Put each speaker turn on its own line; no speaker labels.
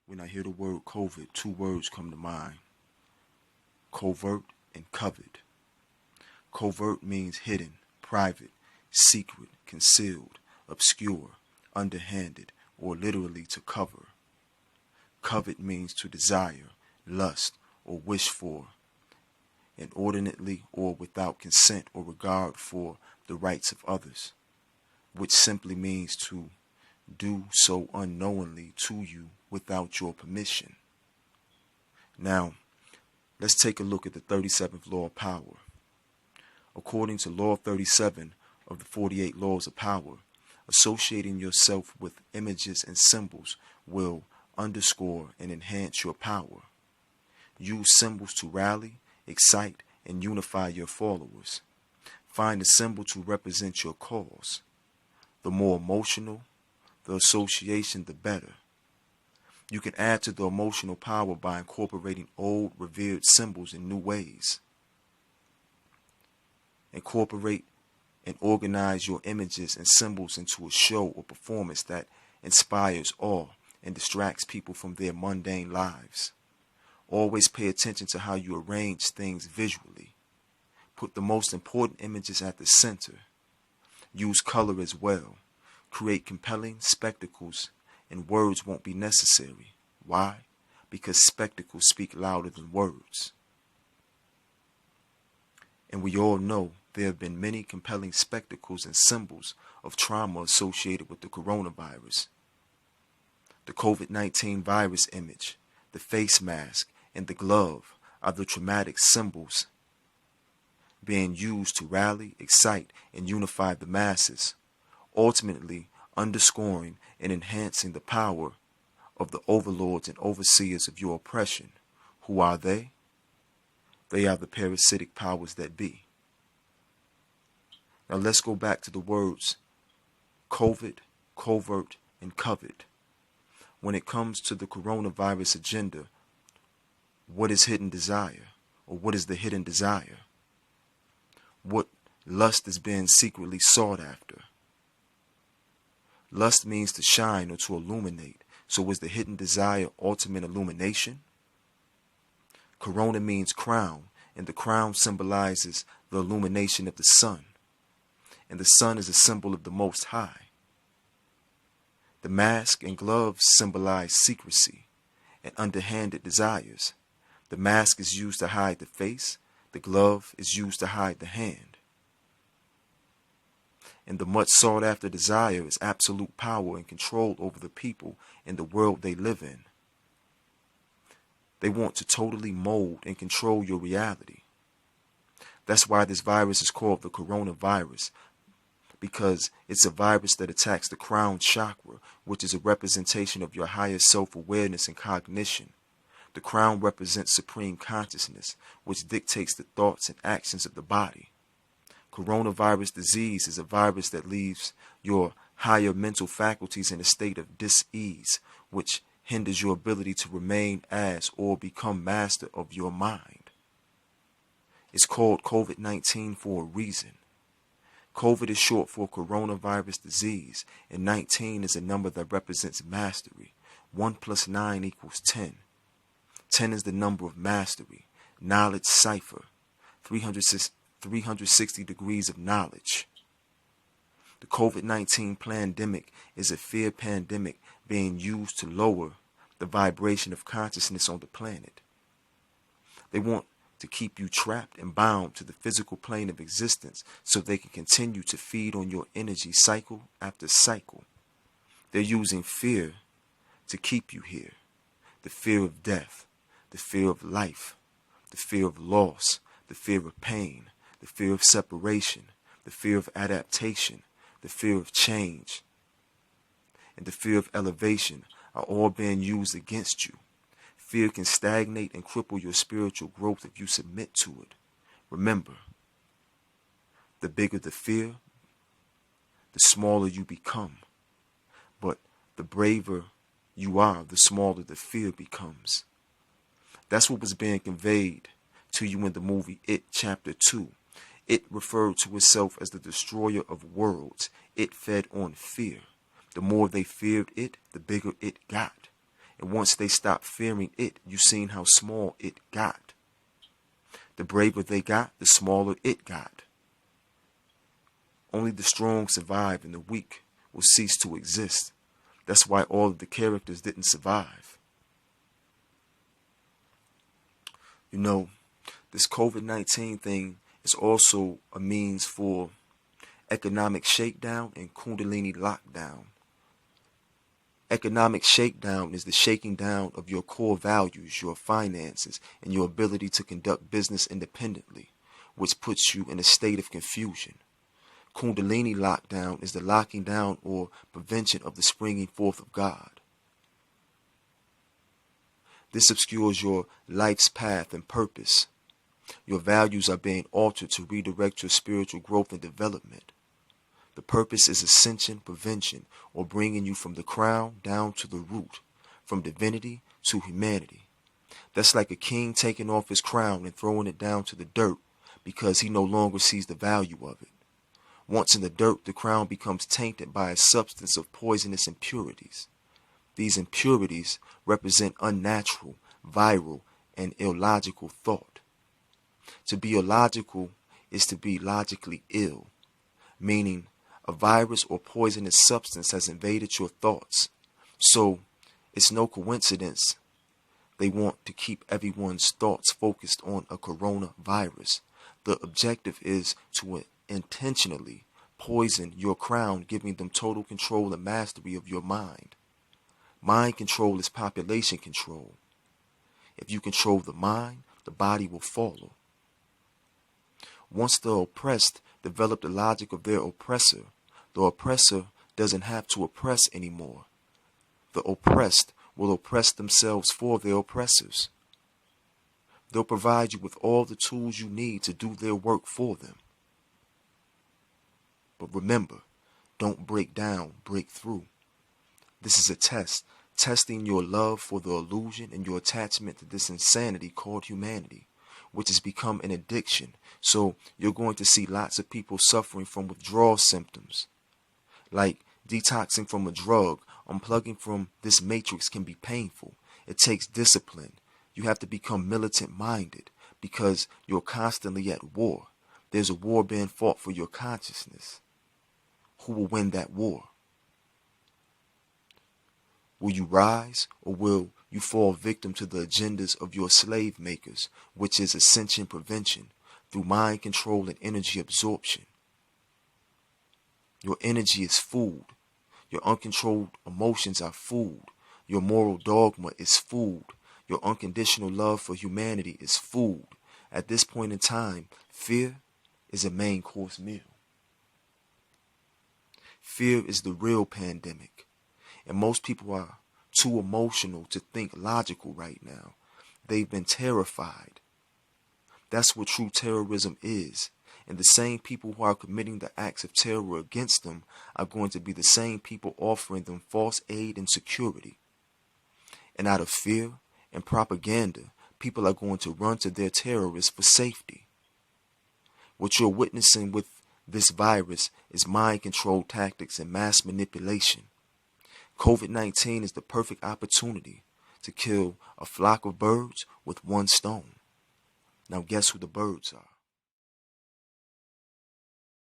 When I hear the word Covet, two words come to mind: covert and covet. Covert means hidden, private, secret, concealed, obscure, underhanded, or literally to cover. Covet means to desire, lust, or wish for, inordinately or without consent or regard for the rights of others, which simply means to do so unknowingly to you without your permission. Now, let's take a look at the 37th law of power. According to Law 37 of the 48 laws of power, associating yourself with images and symbols will underscore and enhance your power. Use symbols to rally, excite, and unify your followers. Find a symbol to represent your cause. The more emotional the association, the better. You can add to the emotional power by incorporating old, revered symbols in new ways. Incorporate and organize your images and symbols into a show or performance that inspires awe and distracts people from their mundane lives. Always pay attention to how you arrange things visually. Put the most important images at the center. Use color as well. Create compelling spectacles, and words won't be necessary. Why? Because spectacles speak louder than words. And we all know there have been many compelling spectacles and symbols of trauma associated with the coronavirus. The COVID-19 virus image, the face mask, and the glove are the traumatic symbols being used to rally, excite, and unify the masses, ultimately underscoring and enhancing the power of the overlords and overseers of your oppression. Who are they? They are the parasitic powers that be. Now let's go back to the words Covet, covert, and covet. When it comes to the coronavirus agenda, what is hidden desire? Or what is the hidden desire? What lust is being secretly sought after? Lust means to shine or to illuminate. So is the hidden desire ultimate illumination? Corona means crown, and the crown symbolizes the illumination of the sun. And the sun is a symbol of the Most High. The mask and gloves symbolize secrecy and underhanded desires. The mask is used to hide the face. The glove is used to hide the hand. And the much sought after desire is absolute power and control over the people and the world they live in. They want to totally mold and control your reality. That's why this virus is called the coronavirus, because it's a virus that attacks the crown chakra, which is a representation of your higher self-awareness and cognition. The crown represents supreme consciousness, which dictates the thoughts and actions of the body. Coronavirus disease is a virus that leaves your higher mental faculties in a state of dis-ease, which hinders your ability to remain as or become master of your mind. It's called COVID-19 for a reason. COVID is short for coronavirus disease, and 19 is a number that represents mastery. 1 plus 9 equals 10. 10 is the number of mastery, knowledge cipher, 360 degrees of knowledge. The COVID-19 pandemic is a fear pandemic being used to lower the vibration of consciousness on the planet. They want to keep you trapped and bound to the physical plane of existence so they can continue to feed on your energy cycle after cycle. They're using fear to keep you here. The fear of death, the fear of life, the fear of loss, the fear of pain, the fear of separation, the fear of adaptation, the fear of change, and the fear of elevation are all being used against you. Fear can stagnate and cripple your spiritual growth if you submit to it. Remember, the bigger the fear, the smaller you become. But the braver you are, the smaller the fear becomes. That's what was being conveyed to you in the movie It Chapter 2. It referred to itself as the destroyer of worlds. It fed on fear. The more they feared it, the bigger it got. And once they stopped fearing it, you seen how small it got. The braver they got, the smaller it got. Only the strong survive and the weak will cease to exist. That's why all of the characters didn't survive. You know, this COVID-19 thing is also a means for economic shakedown and Kundalini lockdown. Economic shakedown is the shaking down of your core values, your finances, and your ability to conduct business independently, which puts you in a state of confusion. Kundalini lockdown is the locking down or prevention of the springing forth of God. This obscures your life's path and purpose. Your values are being altered to redirect your spiritual growth and development. The purpose is ascension, prevention, or bringing you from the crown down to the root, from divinity to humanity. That's like a king taking off his crown and throwing it down to the dirt because he no longer sees the value of it. Once in the dirt, the crown becomes tainted by a substance of poisonous impurities. These impurities represent unnatural, viral, and illogical thought. To be illogical is to be logically ill, meaning a virus or poisonous substance has invaded your thoughts. So it's no coincidence they want to keep everyone's thoughts focused on a coronavirus. The objective is to intentionally poison your crown, giving them total control and mastery of your mind. Mind control is population control. If you control the mind, the body will follow. Once the oppressed develop the logic of their oppressor, the oppressor doesn't have to oppress anymore. The oppressed will oppress themselves for their oppressors. They'll provide you with all the tools you need to do their work for them. But remember, don't break down, break through. This is a test, testing your love for the illusion and your attachment to this insanity called humanity, which has become an addiction. So you're going to see lots of people suffering from withdrawal symptoms. Like detoxing from a drug, unplugging from this matrix can be painful. It takes discipline. You have to become militant-minded because you're constantly at war. There's a war being fought for your consciousness. Who will win that war? Will you rise, or will you fall victim to the agendas of your slave makers, which is ascension prevention, through mind control and energy absorption? Your energy is food. Your uncontrolled emotions are food. Your moral dogma is food. Your unconditional love for humanity is food. At this point in time, fear is a main course meal. Fear is the real pandemic. And most people are too emotional to think logical right now. They've been terrified. That's what true terrorism is. And the same people who are committing the acts of terror against them are going to be the same people offering them false aid and security. And out of fear and propaganda, people are going to run to their terrorists for safety. What you're witnessing with this virus is mind control tactics and mass manipulation. COVID-19 is the perfect opportunity to kill a flock of birds with one stone. Now guess who the birds are?